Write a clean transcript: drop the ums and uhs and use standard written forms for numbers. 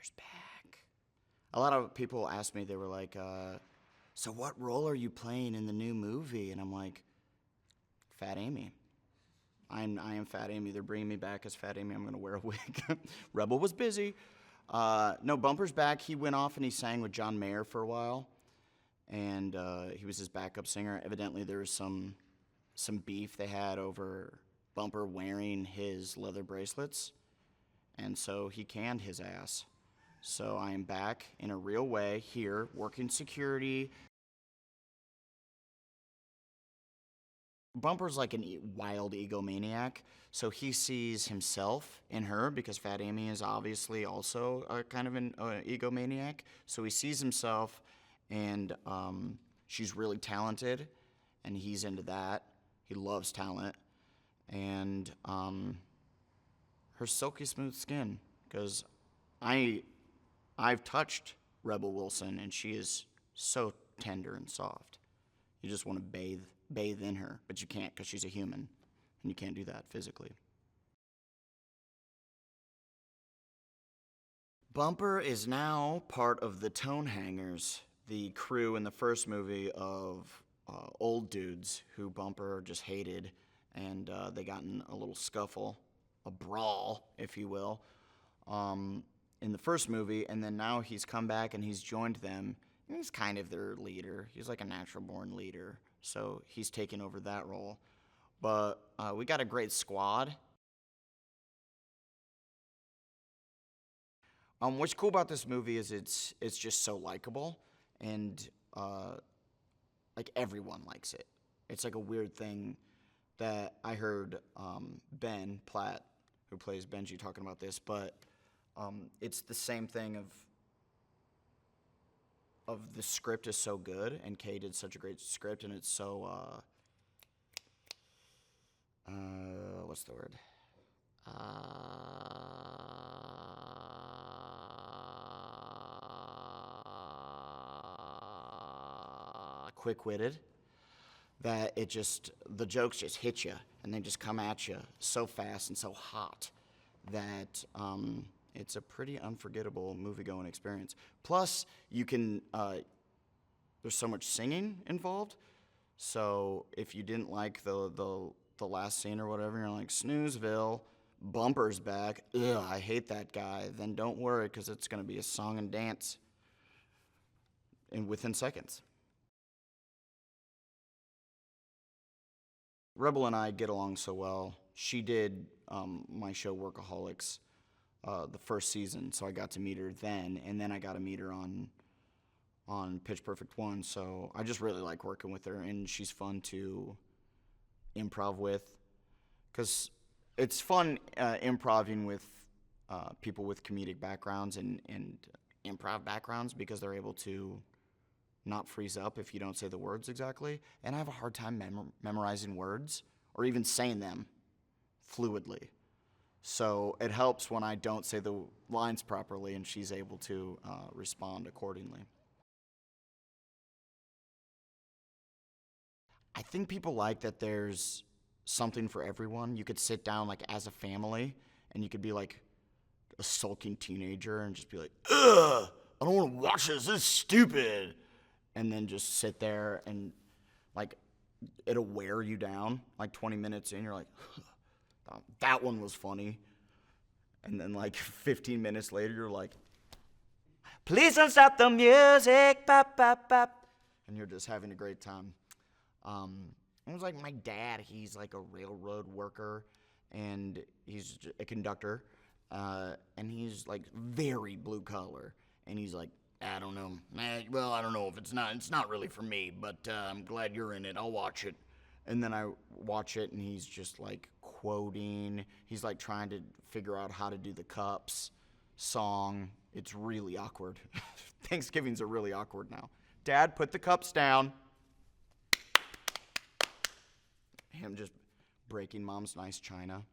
Bumper's back. A lot of people asked me, they were like, so what role are you playing in the new movie? And I'm like, Fat Amy. I am Fat Amy. They're bringing me back as Fat Amy. I'm going to wear a wig. Rebel was busy. No, Bumper's back. He went off and he sang with John Mayer for a while. And he was his backup singer. Evidently, there was some beef they had over Bumper wearing his leather bracelets. And so he canned his ass. So I am back in a real way here, working security. Bumper's like a wild egomaniac, so he sees himself in her because Fat Amy is obviously also a kind of an egomaniac. So he sees himself, and she's really talented, and he's into that. He loves talent, and her silky smooth skin, because I've touched Rebel Wilson, and she is so tender and soft. You just want to bathe in her, but you can't because she's a human, and you can't do that physically. Bumper is now part of the Tone Hangers, the crew in the first movie of old dudes who Bumper just hated, and they got in a little scuffle, a brawl, if you will, in the first movie, and then now he's come back and he's joined them, and he's kind of their leader. He's like a natural-born leader, so he's taken over that role. But we got a great squad. What's cool about this movie is it's just so likable, and like everyone likes it. It's like a weird thing that I heard Ben Platt, who plays Benji, talking about this, but it's the same thing of the script is so good, and Kay did such a great script, and it's so what's the word? Quick-witted, that the jokes just hit you, and they just come at you so fast and so hot that it's a pretty unforgettable movie-going experience. Plus, you can, there's so much singing involved, so if you didn't like the last scene or whatever, you're like, Snoozeville, Bumper's back, ugh, I hate that guy, then don't worry, because it's going to be a song and dance within seconds. Rebel and I get along so well. She did my show Workaholics the first season, so I got to meet her then, and then I got to meet her on Pitch Perfect 1, so I just really like working with her, and she's fun to improv with, because it's fun improvising with people with comedic backgrounds and improv backgrounds, because they're able to not freeze up if you don't say the words exactly, and I have a hard time memorizing words or even saying them fluidly. So it helps when I don't say the lines properly and she's able to respond accordingly. I think people like that there's something for everyone. You could sit down like as a family and you could be like a sulking teenager and just be like, ugh, I don't want to watch this is stupid. And then just sit there and like it'll wear you down. Like 20 minutes in, you're like, that one was funny. And then like 15 minutes later, you're like, please don't stop the music, pop, pop, pop. And you're just having a great time. It was like my dad, he's like a railroad worker, and he's a conductor, and he's like very blue collar. And he's like, I don't know. Well, I don't know if it's not really for me, but I'm glad you're in it. I'll watch it. And then I watch it, and he's just like quoting. He's like trying to figure out how to do the Cups song. It's really awkward. Thanksgivings are really awkward now. Dad, put the cups down. Him just breaking mom's nice china.